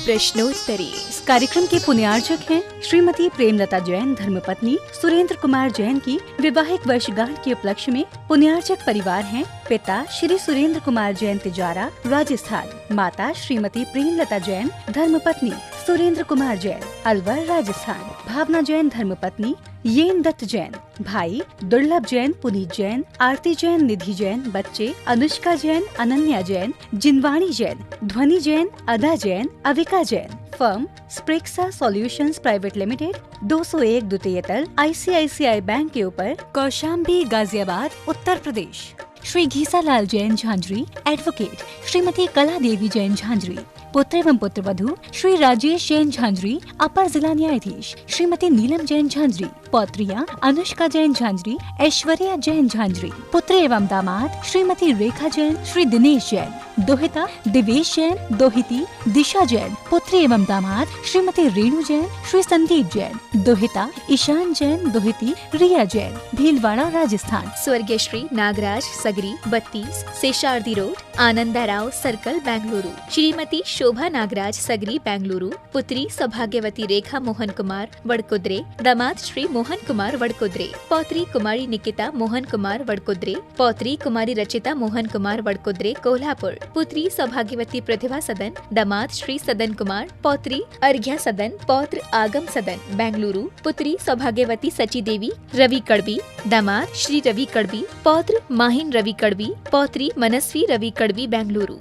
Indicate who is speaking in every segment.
Speaker 1: प्रश्नोत्तरी। इस कार्यक्रम के पुण्यार्चक हैं श्रीमती प्रेमलता जैन, धर्मपत्नी सुरेंद्र कुमार जैन की वैवाहिक वर्षगांठ के उपलक्ष्य में पुण्यार्चक परिवार हैं पिता श्री सुरेंद्र कुमार जैन तिजारा, राजस्थान, माता श्रीमती प्रेमलता जैन, धर्मपत्नी सुरेंद्र कुमार जैन, अलवर, राजस्थान, भावना जैन, धर्मपत्नी येन दत्त जैन, भाई दुर्लभ जैन, पुनीत जैन, आरती जैन, निधि जैन, बच्चे अनुष्का जैन, अनन्या जैन, जिनवाणी Jain, Dhvani Jain, Ada Jain, Avika Jain. Firm Sprexa solutions private limited, 201 द्वितीय तल, ICICI बैंक के ऊपर, कौशाम्बी, गाजियाबाद, उत्तर प्रदेश। श्री घीसालाल जैन झांझरी, एडवोकेट श्रीमती कला देवी जैन झांझरी, पुत्र एवं पुत्र वधू श्री राजेश जैन झांझरी, अपर जिला न्यायाधीश श्रीमती नीलम जैन झांझरी, पौत्रियां अनुष्का जैन झांझरी, ऐश्वर्या जैन झांझरी, पुत्र एवं दामाद श्रीमती रेखा जैन, श्री दिनेश जैन, दोहिता दिवेश जैन, दोहिती दिशा जैन, पुत्र एवं दामाद श्रीमती रेणु जैन, श्री संदीप जैन, दोहिता ईशान जैन, दोहिती रिया जैन, भीलवाड़ा, राजस्थान।
Speaker 2: स्वर्गीय श्री नागराज सगरी, 32, शेषार्दी रोड, आनंदा राव सर्कल, बेंगलुरु। श्रीमती शोभा नागराज सगरी, बेंगलुरु, पुत्री सौभाग्यवती रेखा मोहन कुमार वडकुद्रे, दामाद श्री मोहन कुमार वडकुद्रे, पौत्री कुमारी निकिता मोहन कुमार वडकुद्रे, पौत्री कुमारी रचिता मोहन कुमार वडकुद्रे, कोल्हापुर, पुत्री सौभाग्यवती प्रतिभा सदन, दामाद श्री सदन कुमार, पौत्री अर्घ्या सदन, पौत्र आगम सदन, बेंगलुरु, पुत्री सौभाग्यवती सची देवी रवि कड़बी, दामाद श्री रवि कड़बी, पौत्र माहिन रवि कड़बी, पौत्री मनस्वी रवि कड़बी, बेंगलुरु।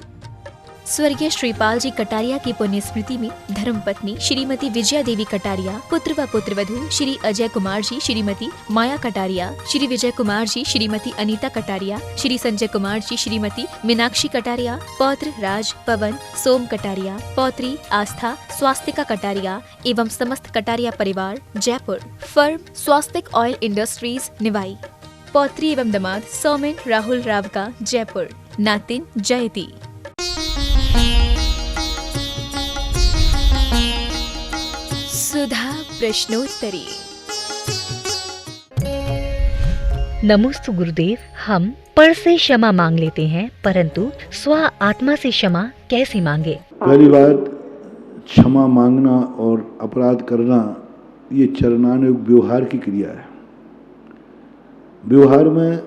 Speaker 2: स्वर्गीय श्रीपाल जी कटारिया की पुण्य स्मृति में धर्मपत्नी श्रीमती विजया देवी कटारिया, पुत्र व पुत्रवधू श्री अजय कुमार जी, श्रीमती माया कटारिया, श्री विजय कुमार जी, श्रीमती अनीता कटारिया, श्री संजय कुमार जी, श्रीमती मीनाक्षी कटारिया, पौत्र राज, पवन, सोम कटारिया, पौत्री आस्था, स्वास्तिका कटारिया एवं समस्त कटारिया परिवार, जयपुर। फर्म स्वास्तिक ऑयल इंडस्ट्रीज, निवाई। पौत्री एवं दामाद सौमेन राहुल रावका, जयपुर। नातिन जयती। सुधा प्रश्नोत्तरी।
Speaker 3: नमोस्तु गुरुदेव, हम पर से क्षमा मांग लेते हैं, परंतु स्व आत्मा से क्षमा कैसे मांगे?
Speaker 4: पहली बात, क्षमा मांगना और अपराध करना ये चरणानुग व्यवहार की क्रिया है। व्यवहार में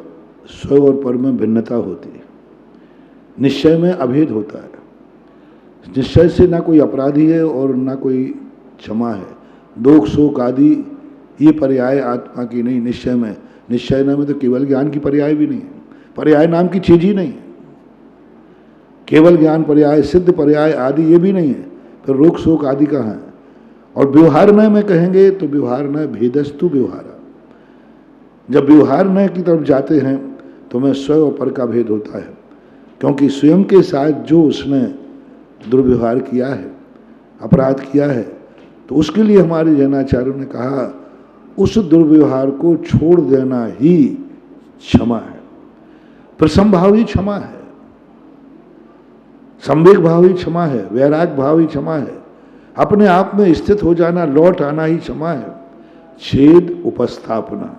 Speaker 4: स्व और पर में भिन्नता होती है, निश्चय में अभेद होता है। निश्चय से ना कोई अपराधी है और ना कोई क्षमा है। दोख शोक आदि ये पर्याय आत्मा की नहीं, निश्चय में। निश्चय में तो केवल ज्ञान की पर्याय भी नहीं है, पर्याय नाम की चीज ही नहीं है। केवल ज्ञान पर्याय, सिद्ध पर्याय आदि ये भी नहीं है, फिर रोग शोक आदि कहाँ है? और व्यवहार न में कहेंगे तो व्यवहार न भेदस्तु व्यवहार। जब व्यवहार न की तरफ जाते हैं तो में स्व और पर का भेद होता है, क्योंकि स्वयं के साथ जो उसने दुर्व्यवहार किया है, अपराध किया है, तो उसके लिए हमारे जैनाचार्यों ने कहा उस दुर्व्यवहार को छोड़ देना ही क्षमा है। प्रसम भाव ही क्षमा है, संवेग भाव ही क्षमा है, वैराग भाव ही क्षमा है, अपने आप में स्थित हो जाना, लौट आना ही क्षमा है। छेद उपस्थापना,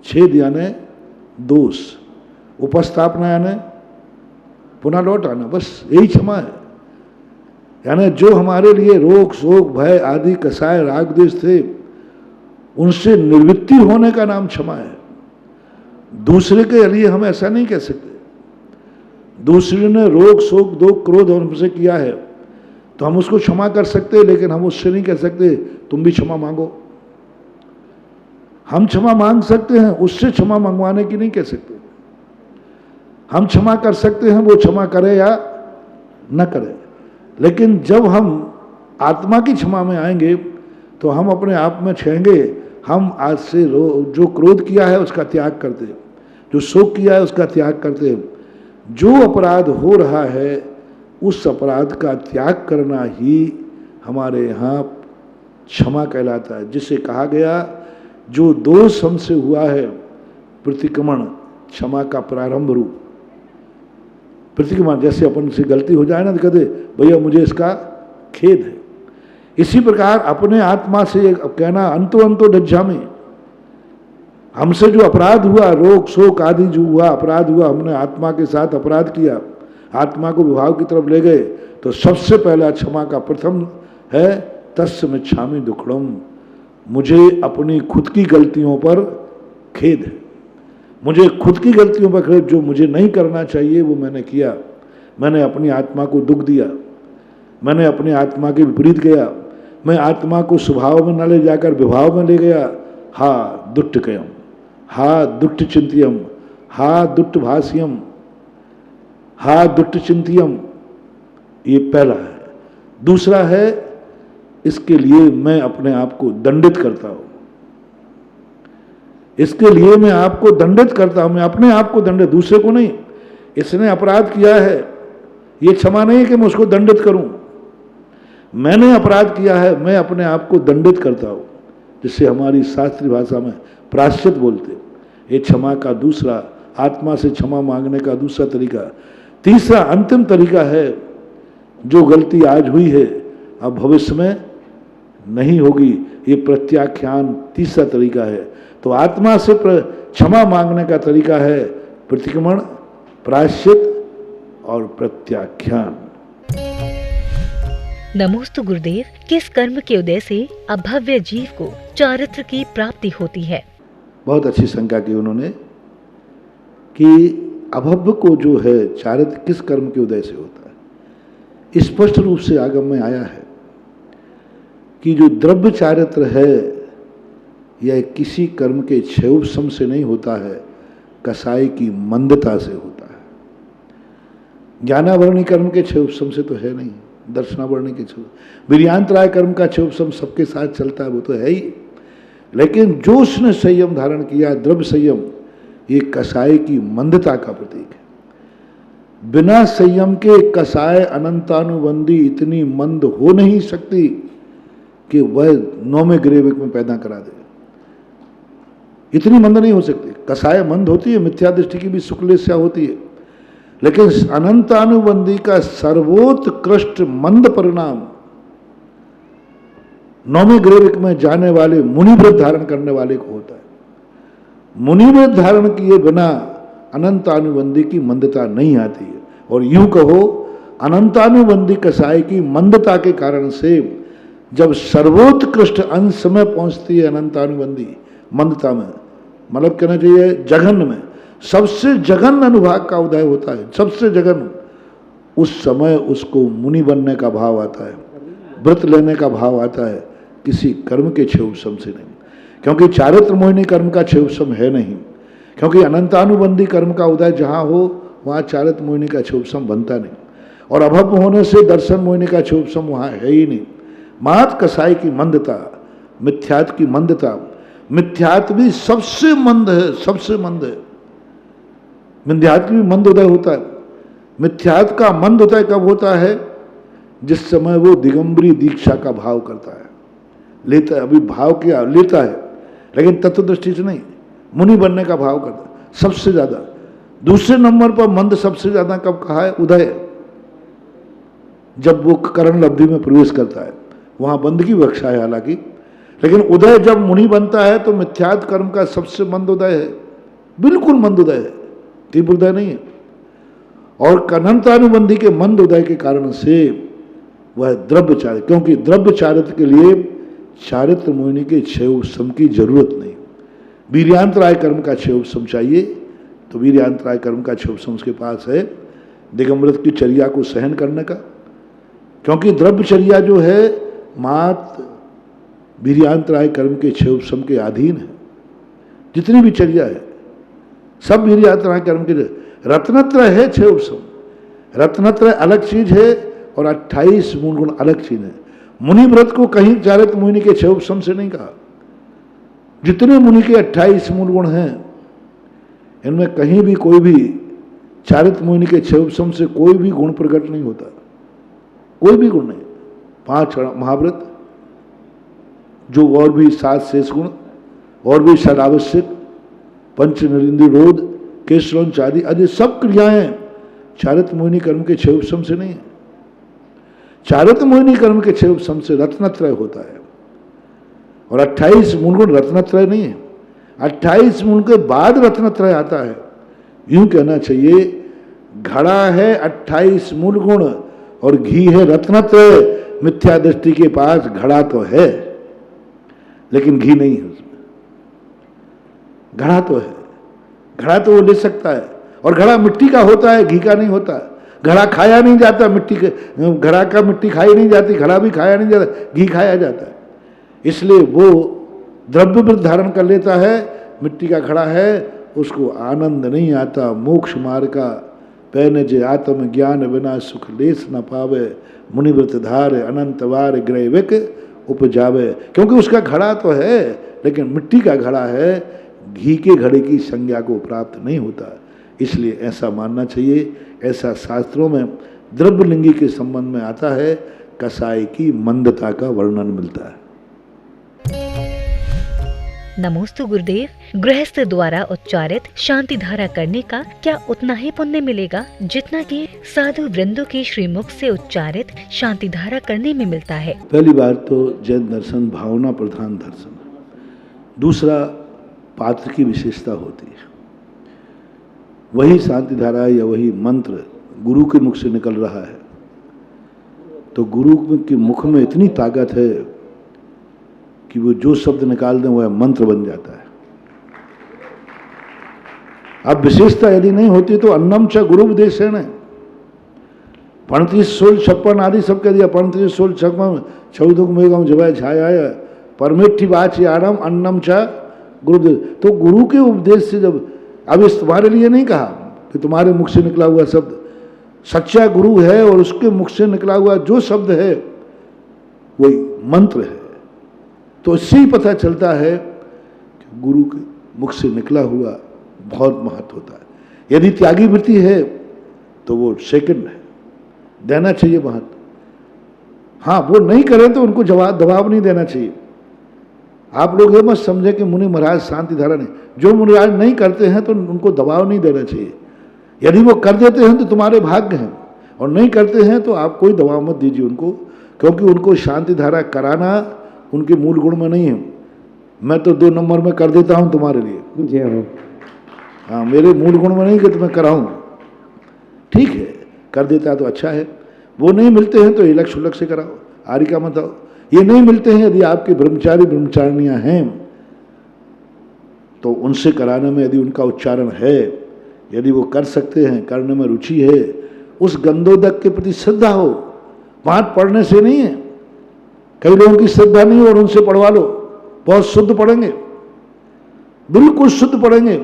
Speaker 4: छेद यानी दोष, उपस्थापना यानी पुनः लौट आना, बस यही क्षमा है। यानी जो हमारे लिए रोग शोक भय आदि कसाय राग द्वेष थे, उनसे निवृत्ति होने का नाम क्षमा है। दूसरे के लिए हम ऐसा नहीं कह सकते। दूसरे ने रोग शोक दुख क्रोध हमसे किया है तो हम उसको क्षमा कर सकते हैं, लेकिन हम उससे नहीं कह सकते तुम भी क्षमा मांगो। हम क्षमा मांग सकते हैं, उससे क्षमा मंगवाने की नहीं कह सकते। हम क्षमा कर सकते हैं, वो क्षमा करे या न करे, लेकिन जब हम आत्मा की क्षमा में आएंगे तो हम अपने आप में कहेंगे हम आज से जो क्रोध किया है उसका त्याग करते हैं, जो शोक किया है उसका त्याग करते हैं। जो अपराध हो रहा है उस अपराध का त्याग करना ही हमारे यहाँ क्षमा कहलाता है, जिसे कहा गया जो दोष हमसे हुआ है प्रतिक्रमण क्षमा का प्रारंभ रूप। प्रतिक्रमण जैसे अपन से गलती हो जाए ना तो कहते भैया मुझे इसका खेद है। इसी प्रकार अपने आत्मा से कहना अंतो डज्जा में, हमसे जो अपराध हुआ, रोग शोक आदि जो हुआ, अपराध हुआ, हमने आत्मा के साथ अपराध किया, आत्मा को विभाव की तरफ ले गए तो सबसे पहला क्षमा का प्रथम है तस्य मिच्छामि दुक्कडम, मुझे अपनी खुद की गलतियों पर खेद है, मुझे खुद की गलतियों पर खेद, जो मुझे नहीं करना चाहिए वो मैंने किया, मैंने अपनी आत्मा को दुख दिया, मैंने अपनी आत्मा के विपरीत गया, मैं आत्मा को स्वभाव में न ले जाकर विभाव में ले गया। हा दुष्टकयम, हा दुष्ट चिंतियम, हा दुष्ट भाष्यम, हा दुष्ट चिंतियम, ये पहला है। दूसरा है इसके लिए मैं अपने आप को दंडित करता हूं, इसके लिए मैं आपको दंडित करता हूं, मैं अपने आप को दंडित, दूसरे को नहीं। इसने अपराध किया है, ये क्षमा नहीं है कि मैं उसको दंडित करूं, मैंने अपराध किया है, मैं अपने आप को दंडित करता हूं, जिससे हमारी शास्त्रीय भाषा में प्रायश्चित बोलते। ये क्षमा का दूसरा, आत्मा से क्षमा मांगने का दूसरा तरीका। तीसरा अंतिम तरीका है, जो गलती आज हुई है अब भविष्य में नहीं होगी, ये प्रत्याख्यान तीसरा तरीका है। तो आत्मा से क्षमा मांगने का तरीका है प्रतिक्रमण, प्रायश्चित और प्रत्याख्यान।
Speaker 3: नमोस्तु गुरुदेव, किस कर्म के उदय से अभव्य जीव को चारित्र की प्राप्ति होती है?
Speaker 4: बहुत अच्छी शंका की उन्होंने कि अभव्य को जो है चारित्र किस कर्म के उदय से होता है। स्पष्ट रूप से आगम में आया है कि जो द्रव्य चारित्र है यह किसी कर्म के क्षयोपशम से नहीं होता है, कसाई की मंदता से होता है। ज्ञानावरणी कर्म के क्षयोपशम से तो है नहीं, दर्शनावरणी के क्षय, वीर्यांतराय कर्म का क्षयोपशम सबके साथ चलता है, वो तो है ही। लेकिन जो उसने संयम धारण किया, द्रव्य संयम, ये कसाई की मंदता का प्रतीक है। बिना संयम के कसाय अनंतानुबंधी इतनी मंद हो नहीं सकती कि वह 9वें ग्रेविक में पैदा करा दे, इतनी मंद नहीं हो सकती। कसाय मंद होती है, मिथ्या दृष्टि की भी शुक्लेस्या होती है, लेकिन अनंतानुबंधी का सर्वोत्कृष्ट मंद परिणाम 9वें ग्रेविक में जाने वाले मुनिव्रत धारण करने वाले को होता है। मुनिव्रत धारण किए बिना अनंतानुबंधी की मंदता नहीं आती है। और यूं कहो, अनंतानुबंधी कसाई की मंदता के कारण से जब सर्वोत्कृष्ट अंश में पहुंचती है अनंतानुबंधी मंदता में, मतलब कहना चाहिए जघन्य में, सबसे जघन्य अनुभाग का उदय होता है, सबसे जघन्य, उस समय उसको मुनि बनने का भाव आता है, व्रत लेने का भाव आता है, किसी कर्म के क्षयोपशम से नहीं। क्योंकि चारित्र मोहिनी कर्म का क्षयोपशम है नहीं, क्योंकि अनंतानुबंधी कर्म का उदय जहाँ हो वहाँ चारित्र मोहिनी का क्षयोपशम बनता नहीं, और अभव्य होने से दर्शन मोहिनी का क्षयोपशम वहाँ है ही नहीं। मात कसाई की मंदता, मिथ्यात्व की मंदता, मिथ्यात्व भी सबसे मंद है, सबसे मंद है। मिथ्यात्व भी मंद उदय होता है। मिथ्यात्व का मंद उदय कब होता है? जिस समय वो दिगंबरी दीक्षा का भाव करता है, लेता है, अभी भाव क्या लेता है, लेकिन तत्व दृष्टि से नहीं, मुनि बनने का भाव करता है सबसे ज्यादा। दूसरे नंबर पर मंद सबसे ज्यादा कब कहा है? उदय, जब वो करण लब्धि में प्रवेश करता है, वहां बंद की विवक्षा है हालांकि, लेकिन उदय जब मुनि बनता है तो मिथ्यात्व कर्म का सबसे मंद उदय है, बिल्कुल मंद उदय है, तीव्र उदय नहीं है। और अनंतानुबंधी के मंद उदय के कारण से वह द्रव्य चारित्र, क्योंकि द्रव्य चारित्र के लिए चारित्र मोहिनी के क्षयोपशम की जरूरत नहीं, वीर्यांतराय कर्म का क्षयोपशम चाहिए, तो वीर्यांतराय कर्म का क्षयोपशम उसके पास है, दिगंबरत की चर्या को सहन करने का। क्योंकि द्रव्यचर्या जो है मात वीर्यांतराय कर्म के क्षयोपशम के अधीन है, जितनी भी चर्या है सब वीर्यांतराय कर्म के। रत्नत्रय है क्षयोपशम, रत्नत्रय अलग चीज है और 28 मूल गुण अलग चीज है। मुनि व्रत को कहीं चारित्र मोहिनी के क्षयोपशम से नहीं कहा। जितने मुनि के 28 मूल गुण हैं, इनमें कहीं भी कोई भी चारित्र मोहिनी के क्षयोपशम से कोई भी गुण प्रकट नहीं होता, कोई भी गुण नहीं। 5 महाव्रत, जो और भी 7 शेष गुण, और भी षडावश्यक, पंच नरेंद्रियोध, केशवंश आदि आदि सब क्रियाएं चारित्र मोहिनी कर्म के क्षयोपशम से नहीं है। चारित्र मोहिनी कर्म के क्षयोपशम से रत्नत्रय होता है, और 28 मूल गुण रत्नत्रय नहीं है। 28 मूल के बाद रत्नत्रय आता है। यूं कहना चाहिए घड़ा है 28 मूल गुण और घी है रत्नत्रय। मिथ्या दृष्टि के पास घड़ा तो है लेकिन घी नहीं है उसमें। घड़ा तो है, घड़ा तो वो ले सकता है, और घड़ा मिट्टी का होता है, घी का नहीं होता। घड़ा खाया नहीं जाता, मिट्टी के घड़ा का मिट्टी खाई नहीं जाती, घड़ा भी खाया नहीं जाता, घी खाया जाता है। इसलिए वो द्रव्य वृत्त धारण कर लेता है, मिट्टी का घड़ा है, उसको आनंद नहीं आता। मोक्ष मार्ग का पैन जे आत्म ज्ञान बिना सुख लेस न पावे। मुनिव्रत धार अनंत वार ग्रहविक उपजावे। क्योंकि उसका घड़ा तो है लेकिन मिट्टी का घड़ा है, घी के घड़े की संज्ञा को प्राप्त नहीं होता। इसलिए ऐसा मानना चाहिए। ऐसा शास्त्रों में द्रव्यलिंगी के संबंध में आता है। कसाई की मंदता का वर्णन मिलता है।
Speaker 3: नमोस्तु गुरुदेव, गृहस्थ द्वारा उच्चारित शांति धारा करने का क्या उतना ही पुण्य मिलेगा जितना कि साधु वृंदों के श्रीमुख से उच्चारित शांति धारा करने में मिलता है?
Speaker 4: पहली बात तो जैन दर्शन भावना प्रधान दर्शन है। दूसरा, पात्र की विशेषता होती है। वही शांति धारा या वही मंत्र गुरु के मुख से निकल रहा है तो गुरु के मुख में इतनी ताकत है कि वो जो शब्द निकाल दें वह मंत्र बन जाता है। अब विशेषता यदि नहीं होती तो अन्नम च गुरु उपदेशेण है। 35 16 56 आदि सब कह दिया। 35 16 56 चौदुक मेघम जब छाया परमेठी वाच आरम अन्नम च गुरु। तो गुरु के उपदेश से जब, अब इस तुम्हारे लिए नहीं कहा कि तुम्हारे मुख से निकला हुआ शब्द, सच्चा गुरु है और उसके मुख से निकला हुआ जो शब्द है वही मंत्र है। तो इससे ही पता चलता है कि गुरु के मुख से निकला हुआ बहुत महत्व होता है। यदि त्यागी वृत्ति है तो वो सेकंड है, देना चाहिए महत्व। हाँ, वो नहीं करें तो उनको दबाव नहीं देना चाहिए। आप लोग ये मत समझे कि मुनि महाराज शांति धारा नहीं, जो मुनि महाराज नहीं करते हैं तो उनको दबाव नहीं देना चाहिए। यदि वो कर देते हैं तो तुम्हारे भाग्य हैं, और नहीं करते हैं तो आप कोई दबाव मत दीजिए उनको, क्योंकि उनको शांति धारा कराना उनके मूल गुण में नहीं है। मैं तो 2 नंबर में कर देता हूं तुम्हारे लिए जी। हाँ, मेरे मूल गुण में नहीं कि तुम्हें कराऊं। ठीक है, कर देता तो अच्छा है। वो नहीं मिलते हैं तो इलक्ष उलक्ष से कराओ, आरी का मत आओ। ये नहीं मिलते हैं, यदि आपके ब्रह्मचारी ब्रह्मचारिणियां हैं तो उनसे कराने में यदि उनका उच्चारण है, यदि वो कर सकते हैं, करने में रुचि है, उस गंधोदक के प्रति श्रद्धा हो। पाठ पढ़ने से नहीं है, कई लोगों की श्रद्धा नहीं और उनसे पढ़वा लो, बहुत शुद्ध पढ़ेंगे, बिल्कुल शुद्ध पढ़ेंगे,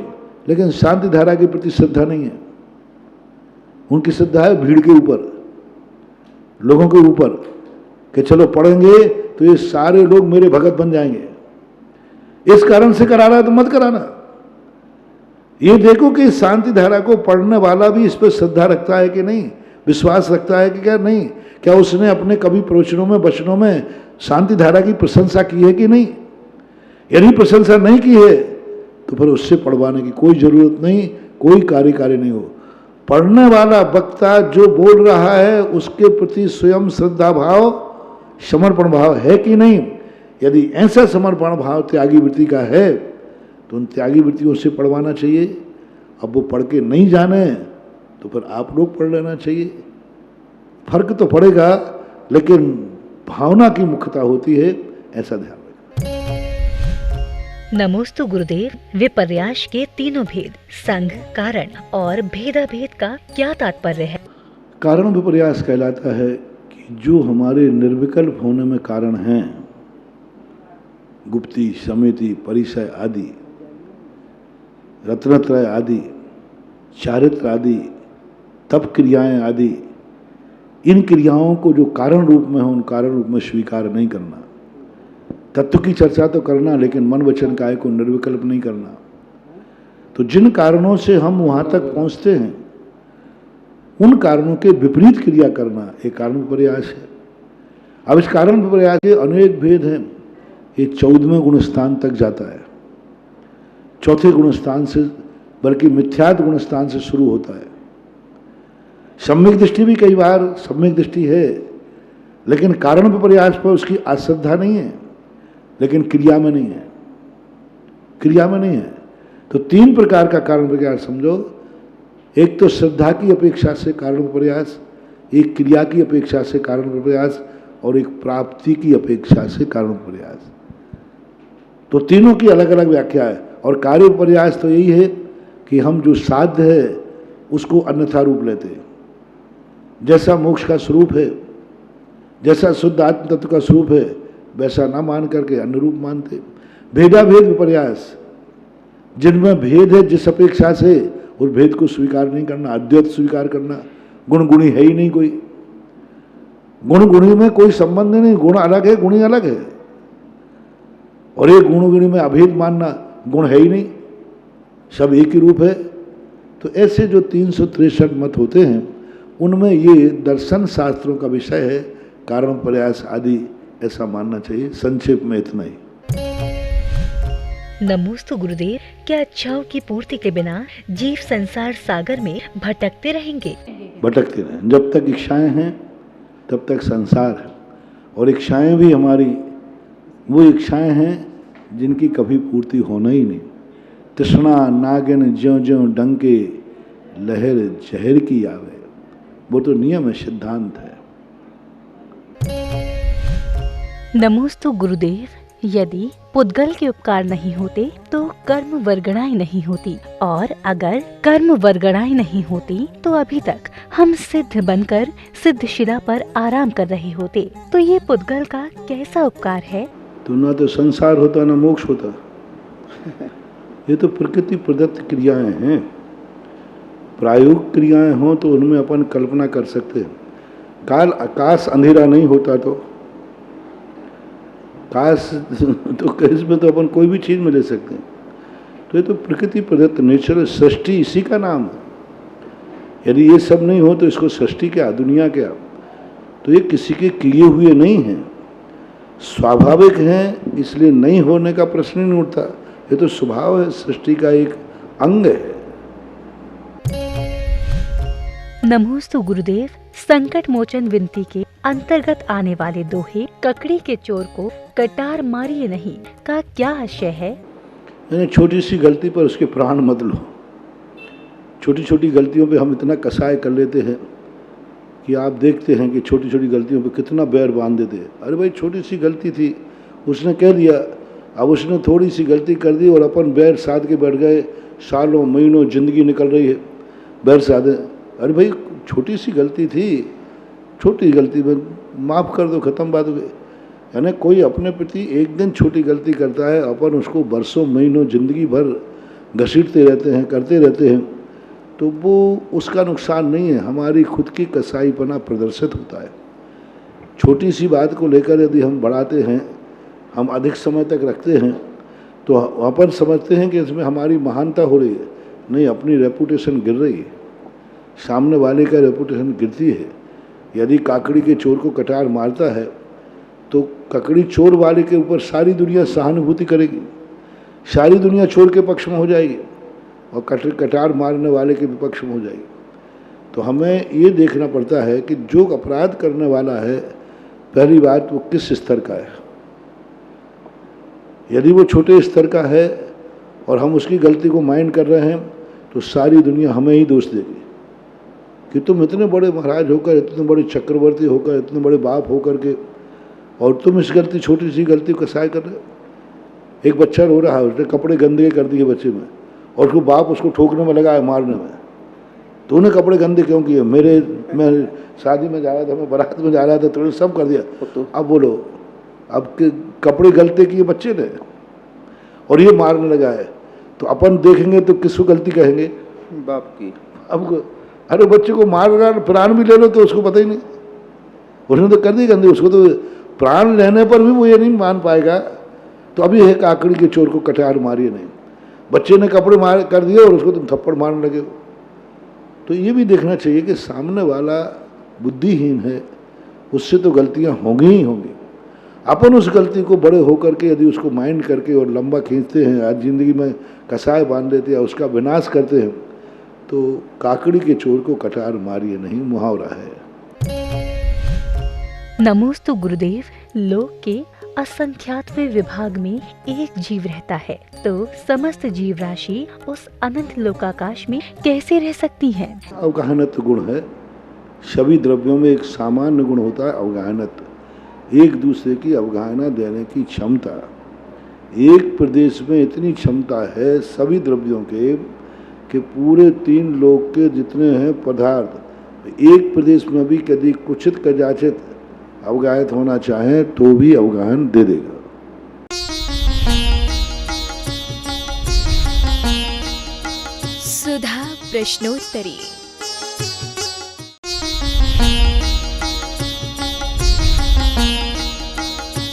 Speaker 4: लेकिन शांति धारा के प्रति श्रद्धा नहीं है। उनकी श्रद्धा है भीड़ के ऊपर, लोगों के ऊपर, कि चलो पढ़ेंगे तो ये सारे लोग मेरे भगत बन जाएंगे। इस कारण से करा रहा है तो मत कराना। ये देखो कि शांति धारा को पढ़ने वाला भी इस पर श्रद्धा रखता है कि नहीं, विश्वास रखता है कि क्या नहीं, क्या उसने अपने कभी प्रवचनों में वचनों में शांति धारा की प्रशंसा की है कि नहीं। यदि प्रशंसा नहीं की है तो फिर उससे पढ़वाने की कोई जरूरत नहीं, कोई कार्य नहीं हो। पढ़ने वाला वक्ता जो बोल रहा है उसके प्रति स्वयं श्रद्धा भाव, समर्पण भाव है कि नहीं। यदि ऐसा समर्पण भाव त्यागी वृत्ति का है तो उन त्यागी वृत्तियों से पढ़वाना चाहिए। अब वो पढ़ के नहीं जाने तो फिर आप लोग पढ़ लेना चाहिए। फर्क तो पड़ेगा लेकिन भावना की मुख्यता होती है, ऐसा ध्यान रखें।
Speaker 3: नमोस्तु गुरुदेव, विपर्यास के तीनों भेद, संघ, कारण और भेदाभेद का क्या तात्पर्य है?
Speaker 4: कारण विपर्यास कहलाता है कि जो हमारे निर्विकल्प होने में कारण हैं, गुप्ती, समिति, परिचय आदि, रत्नत्रय आदि, चारित्र आदि, तप क्रियाएं आदि, इन क्रियाओं को जो कारण रूप में हो उन कारण रूप में स्वीकार नहीं करना। तत्व की चर्चा तो करना लेकिन मन वचन काय को निर्विकल्प नहीं करना। तो जिन कारणों से हम वहां तक पहुंचते हैं उन कारणों के विपरीत क्रिया करना एक कारण विपर्यास है। अब इस कारण विपर्यास के अनेक भेद हैं। ये 14वें गुणस्थान तक जाता है। चौथे गुणस्थान से, बल्कि मिथ्यात्व गुणस्थान से शुरू होता है। सम्यक दृष्टि भी कई बार सम्यक दृष्टि है लेकिन कारण विपर्यास पर उसकी आश्रद्धा नहीं है, लेकिन क्रिया में नहीं है, क्रिया में नहीं है। तो 3 प्रकार का कारण विपर्यास समझो। एक तो श्रद्धा की अपेक्षा से कारण प्रयास, एक क्रिया की अपेक्षा से कारण प्रयास, और एक प्राप्ति की अपेक्षा से कारण प्रयास। तो तीनों की अलग अलग व्याख्या है। और कार्य प्रयास तो यही है कि हम जो साध्य है उसको अन्यथा रूप लेते हैं। जैसा मोक्ष का स्वरूप है, जैसा शुद्ध आत्म तत्व का स्वरूप है, वैसा ना मान करके अन्य रूप मानते। भेदाभेद विपर्यास, जिनमें भेद है जिस अपेक्षा से, उस भेद को स्वीकार नहीं करना, अद्वैत स्वीकार करना। गुण गुणी है ही नहीं कोई, गुण गुणी में कोई संबंध नहीं, गुण अलग है, गुणी अलग है। और एक गुण गुणी में अभेद मानना, गुण है ही नहीं, सब एक ही रूप है। तो ऐसे जो 363 मत होते हैं उनमें ये दर्शन शास्त्रों का विषय है, कारण प्रयास आदि ऐसा मानना चाहिए। संक्षेप में इतना ही।
Speaker 3: नमोस्तु गुरुदेव, क्या इच्छाओं की पूर्ति के बिना जीव संसार सागर में भटकते रहेंगे?
Speaker 4: भटकते रहें। जब तक इच्छाएं हैं तब तक संसार है। और इच्छाएं भी हमारी वो इच्छाएं हैं जिनकी कभी पूर्ति होना ही नहीं। तृष्णा नागिन ज्यों ज्यों डंके, लहर जहर की आवे, वो तो नियम है, सिद्धांत है।
Speaker 1: नमोस्तु गुरुदेव, यदि पुद्गल के उपकार नहीं होते तो कर्म वर्गणाएं नहीं होती, और अगर कर्म वर्गणाएं नहीं होती तो अभी तक हम सिद्ध बनकर सिद्धशिला पर आराम कर रहे होते। तो ये पुद्गल का कैसा उपकार है?
Speaker 4: तो ना तो संसार होता ना मोक्ष होता। ये तो प्रकृति प्रदत्त क्रियाएं हैं। प्रायोगिक क्रियाएं हों तो उनमें अपन कल्पना कर सकते हैं। काल आकाश अंधेरा नहीं होता तो काश तो इसमें तो अपन कोई भी चीज़ में ले सकते हैं। तो ये तो प्रकृति प्रदत्त नेचर, सृष्टि इसी का नाम है। यदि ये सब नहीं हो तो इसको सृष्टि क्या, दुनिया क्या? तो ये किसी के किए हुए नहीं हैं, स्वाभाविक हैं, इसलिए नहीं होने का प्रश्न ही नहीं उठता। ये तो स्वभाव है, सृष्टि का एक अंग है।
Speaker 1: नमोस्तु गुरुदेव, संकट मोचन विनती के अंतर्गत आने वाले दोहे ककड़ी के चोर को कटार मारिए नहीं का क्या आशय है?
Speaker 4: यानी छोटी सी गलती पर उसके प्राण मत लो। छोटी छोटी गलतियों पे हम इतना कसाय कर लेते हैं कि आप देखते हैं कि छोटी छोटी गलतियों पे कितना बैर बांध देते हैं। अरे भाई छोटी सी गलती थी, उसने कह दिया, अब उसने थोड़ी सी गलती कर दी और अपन बैर साध के बैठ गए। सालों महीनों जिंदगी निकल रही है बैर साधे। अरे भाई छोटी सी गलती थी, छोटी गलती में माफ़ कर दो, ख़त्म बात हो गई। यानी कोई अपने प्रति एक दिन छोटी गलती करता है, अपन उसको बरसों महीनों जिंदगी भर घसीटते रहते हैं, करते रहते हैं, तो वो उसका नुकसान नहीं है, हमारी खुद की कसाईपना प्रदर्शित होता है। छोटी सी बात को लेकर यदि हम बढ़ाते हैं, हम अधिक समय तक रखते हैं, तो अपन समझते हैं कि इसमें हमारी महानता हो रही है। नहीं, अपनी रेपुटेशन गिर रही है, सामने वाले का रेपुटेशन गिरती है। यदि काकड़ी के चोर को कटार मारता है तो ककड़ी चोर वाले के ऊपर सारी दुनिया सहानुभूति करेगी, सारी दुनिया चोर के पक्ष में हो जाएगी और कटार मारने वाले के विपक्ष में हो जाएगी। तो हमें ये देखना पड़ता है कि जो अपराध करने वाला है, पहली बात वो किस स्तर का है। यदि वो छोटे स्तर का है और हम उसकी गलती को माइंड कर रहे हैं तो सारी दुनिया हमें ही दोष देगी कि तुम इतने बड़े महाराज होकर, इतने बड़े चक्रवर्ती होकर, इतने बड़े बाप होकर के, और तुम इस गलती, छोटी सी गलती को कसाय कर रहे हो। एक बच्चा रो रहा है, उसने कपड़े गंदे कर दिए बच्चे में, और उसको बाप उसको ठोकने में लगा है, मारने में। तो उन्हें कपड़े गंदे क्यों किए? मैं शादी में जा रहा था, मैं बारात में जा रहा था, तो सब कर दिया। अब बोलो, अब कपड़े गलते किए बच्चे ने और ये मारने लगा है, तो अपन देखेंगे तो किसको गलती कहेंगे?
Speaker 5: बाप की।
Speaker 4: अब अरे बच्चे को मार रहा, प्राण भी ले लो तो उसको पता ही नहीं, उसने तो कर दी गंदी, उसको तो प्राण लेने पर भी वो ये नहीं मान पाएगा। तो अभी है काकड़ी के चोर को कटार मारिए नहीं। बच्चे ने कपड़े मार कर दिए और उसको तुम थप्पड़ मारने लगे हो। तो ये भी देखना चाहिए कि सामने वाला बुद्धिहीन है, उससे तो गलतियां होंगी ही होंगी। अपन उस गलती को बड़े होकर के यदि उसको माइंड करके और लंबा खींचते हैं, आज जिंदगी में कसाय बांध देते हैं, उसका विनाश करते हैं, तो काकड़ी के चोर को कटार मारिए नहीं मुहावरा है।
Speaker 1: नमोस्तु गुरुदेव, लोक के
Speaker 3: असंख्यातवें विभाग में एक जीव रहता है, तो समस्त जीव राशि उस अनंत लोकाकाश में कैसे रह सकती है?
Speaker 4: अवगाहनत्व गुण है। सभी द्रव्यों में एक सामान्य गुण होता है अवगाहनत्व, एक दूसरे की अवगाहना देने की क्षमता। एक प्रदेश में इतनी क्षमता है सभी द्रव्यों के कि पूरे 3 लोक के जितने हैं पदार्थ एक प्रदेश में भी यदि कुछित कदाचित अवगाहित होना चाहे तो भी अवगाहन दे देगा।
Speaker 2: सुधा प्रश्नोत्तरी।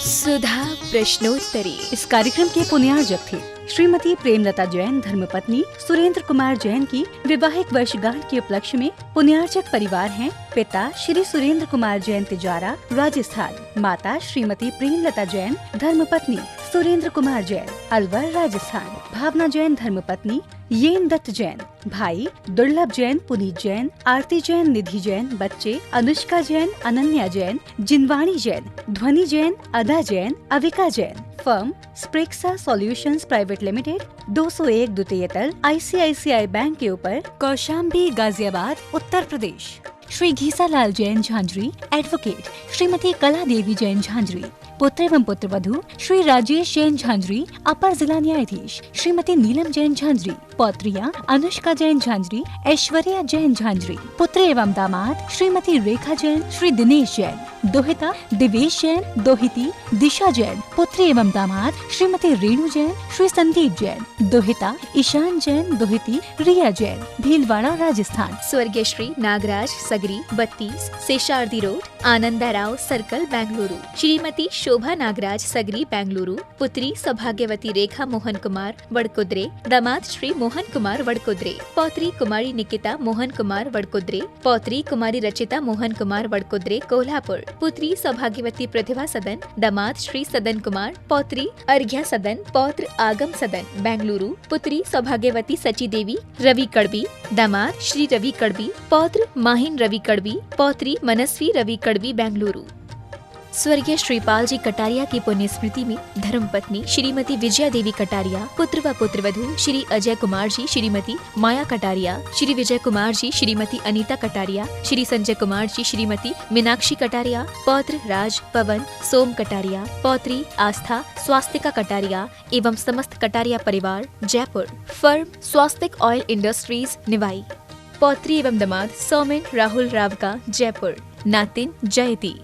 Speaker 2: सुधा प्रश्नोत्तरी।
Speaker 1: इस कार्यक्रम के पुण्यार्जक थे श्रीमती प्रेमलता जैन धर्मपत्नी सुरेंद्र कुमार जैन की वैवाहिक वर्षगांठ के उपलक्ष्य में पुण्यार्जक परिवार हैं पिता श्री सुरेंद्र कुमार जैन तिजारा राजस्थान, माता श्रीमती प्रेमलता जैन धर्मपत्नी सुरेंद्र कुमार जैन अलवर राजस्थान, भावना जैन धर्मपत्नी येन दत्त जैन, भाई दुर्लभ जैन पुनीत जैन, आरती जैन निधि जैन, बच्चे अनुष्का जैन अनन्या जैन, जिनवाणी Jain, Dhvani Jain, Ada Jain, Avika Jain. Firm Sprexa solutions private limited, 201 द्वितीय तल, ICICI बैंक के ऊपर, कौशाम्बी गाजियाबाद उत्तर प्रदेश। श्री घीसालाल जैन झांझरी एडवोकेट, श्रीमती कला देवी जैन झांझरी पुत्र एवं पुत्र वधू श्री राजेश जैन झांझरी अपर जिला न्यायाधीश, श्रीमती नीलम जैन झांझरी पौत्रियां अनुष्का जैन झांझरी, ऐश्वर्या जैन झांझरी, पुत्र एवं दामाद श्रीमती रेखा जैन, श्री दिनेश जैन, दोहिता दिवेश जैन, दोहिती दिशा जैन, पुत्र एवं दामाद श्रीमती रेणु जैन, श्री संदीप जैन, दोहिता ईशान जैन, दोहिती रिया जैन, भीलवाड़ा राजस्थान।
Speaker 2: स्वर्गीय श्री नागराज सगरी 32 शेषार्दी रोड, आनंदाराव सर्कल बेंगलुरु। श्रीमती शोभा नागराज सगरी बेंगलुरु, पुत्री सौभाग्यवती रेखा मोहन कुमार वडकुद्रे, दामाद श्री मोहन कुमार वडकुद्रे, पौत्री कुमारी निकिता मोहन कुमार वडकुद्रे, पौत्री कुमारी रचिता मोहन कुमार वडकुद्रे कोल्हापुर, पुत्री सौभाग्यवती प्रतिभा सदन, दामाद श्री सदन कुमार, पौत्री अर्घ्या सदन, पौत्र आगम सदन बेंगलुरु, पुत्री सौभाग्यवती सची देवी रवि कड़बी, दामाद श्री रवि कड़बी, पौत्र माहिन रवि कड़बी, पौत्री मनस्वी रवि कड़बी बेंगलुरु। स्वर्गीय श्रीपाल जी कटारिया की पुण्य स्मृति में धर्मपत्नी श्रीमती विजया देवी कटारिया, पुत्र व पुत्रवधू श्री अजय कुमार जी, श्रीमती माया कटारिया, श्री विजय कुमार जी, श्रीमती अनीता कटारिया, श्री संजय कुमार जी, श्रीमती मीनाक्षी कटारिया, पौत्र राज पवन सोम कटारिया, पौत्री आस्था स्वास्तिका कटारिया एवं समस्त कटारिया परिवार जयपुर। फर्म स्वास्तिक ऑयल इंडस्ट्रीज निवाई। पौत्री एवं दामाद सौमेन राहुल रावका जयपुर। नातिन जयती।